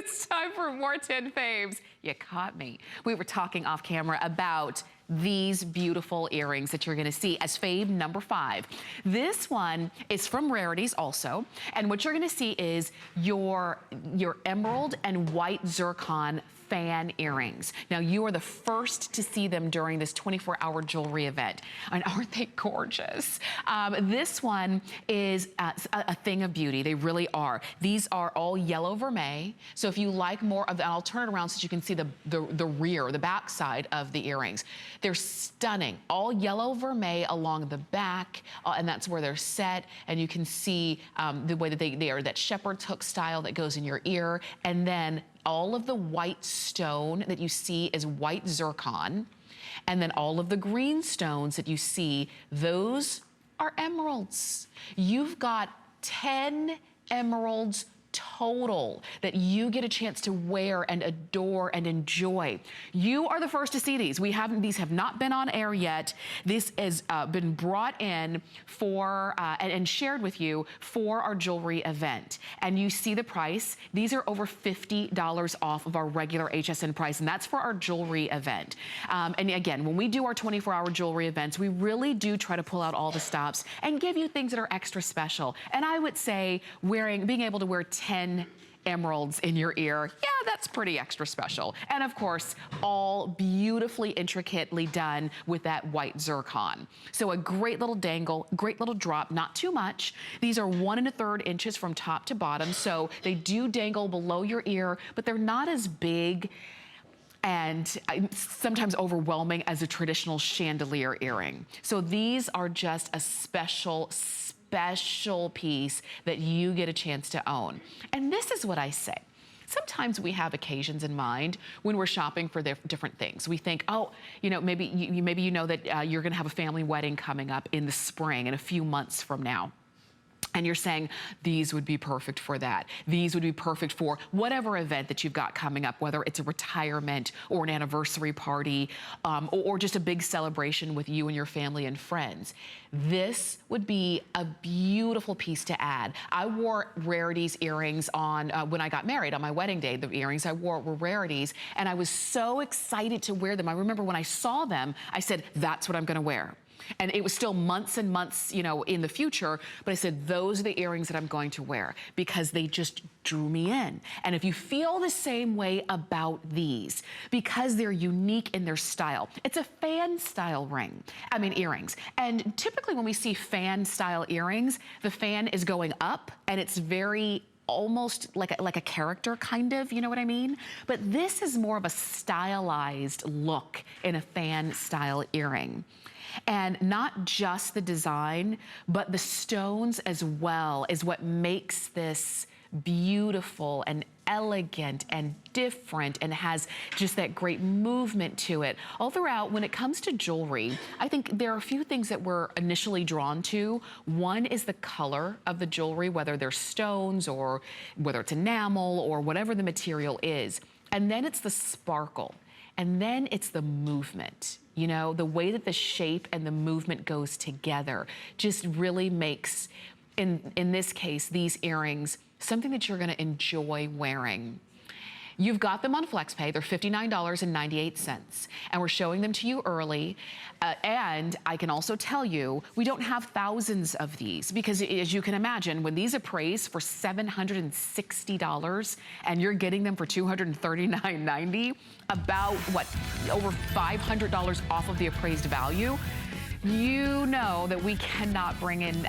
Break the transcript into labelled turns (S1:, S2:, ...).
S1: It's time for more 10 faves. You caught me. We were talking off camera about these beautiful earrings that you're gonna see as fave number 5. This one is from Rarities also, and what you're gonna see is your emerald and white zircon fan earrings. Now, you are the first to see them during this 24-hour jewelry event. And aren't they gorgeous? This one is a thing of beauty. They really are. These are all yellow vermeil. So if you like more of the, I'll turn it around so you can see the rear, the back side of the earrings. They're stunning. All yellow vermeil along the back, and that's where they're set. And you can see the way that they are, that shepherd's hook style that goes in your ear. And then all of the white stone that you see is white zircon. And then all of the green stones that you see, those are emeralds. You've got 10 emeralds total that you get a chance to wear and adore and enjoy. You are the first to see these. These have not been on air yet. This has been brought in for and shared with you for our jewelry event. And you see the price. These are over $50 off of our regular HSN price, and that's for our jewelry event. And again, when we do our 24-hour jewelry events, we really do try to pull out all the stops and give you things that are extra special. And I would say being able to wear 10 emeralds in your ear, yeah, that's pretty extra special. And of course, all beautifully intricately done with that white zircon. So a great little dangle, great little drop, not too much. These are 1 1/3 inches from top to bottom, so they do dangle below your ear, but they're not as big and sometimes overwhelming as a traditional chandelier earring. So these are just a special piece that you get a chance to own. And this is what I say. Sometimes we have occasions in mind when we're shopping for different things. We think, oh, you know, maybe you know that you're gonna have a family wedding coming up in the spring, in a few months from now. And you're saying, these would be perfect for that. These would be perfect for whatever event that you've got coming up, whether it's a retirement or an anniversary party, or just a big celebration with you and your family and friends. This would be a beautiful piece to add. I wore Rarities earrings on when I got married on my wedding day. The earrings I wore were Rarities, and I was so excited to wear them. I remember when I saw them, I said, that's what I'm gonna wear. And it was still months and months, you know, in the future, but I said, those are the earrings that I'm going to wear because they just drew me in. And if you feel the same way about these, because they're unique in their style, it's a fan style earrings. And typically when we see fan style earrings, the fan is going up and it's very almost like a character kind of, you know what I mean? But this is more of a stylized look in a fan style earring. And not just the design, but the stones as well is what makes this beautiful and elegant and different and has just that great movement to it. All throughout, when it comes to jewelry, I think there are a few things that we're initially drawn to. One is the color of the jewelry, whether they're stones or whether it's enamel or whatever the material is. And then it's the sparkle. And then it's the movement. You know, the way that the shape and the movement goes together just really makes, in this case, these earrings, something that you're gonna enjoy wearing. You've got them on FlexPay. They're $59.98, and we're showing them to you early. And I can also tell you, we don't have thousands of these because, as you can imagine, when these appraise for $760 and you're getting them for $239.90, about what, over $500 off of the appraised value, you know that we cannot bring in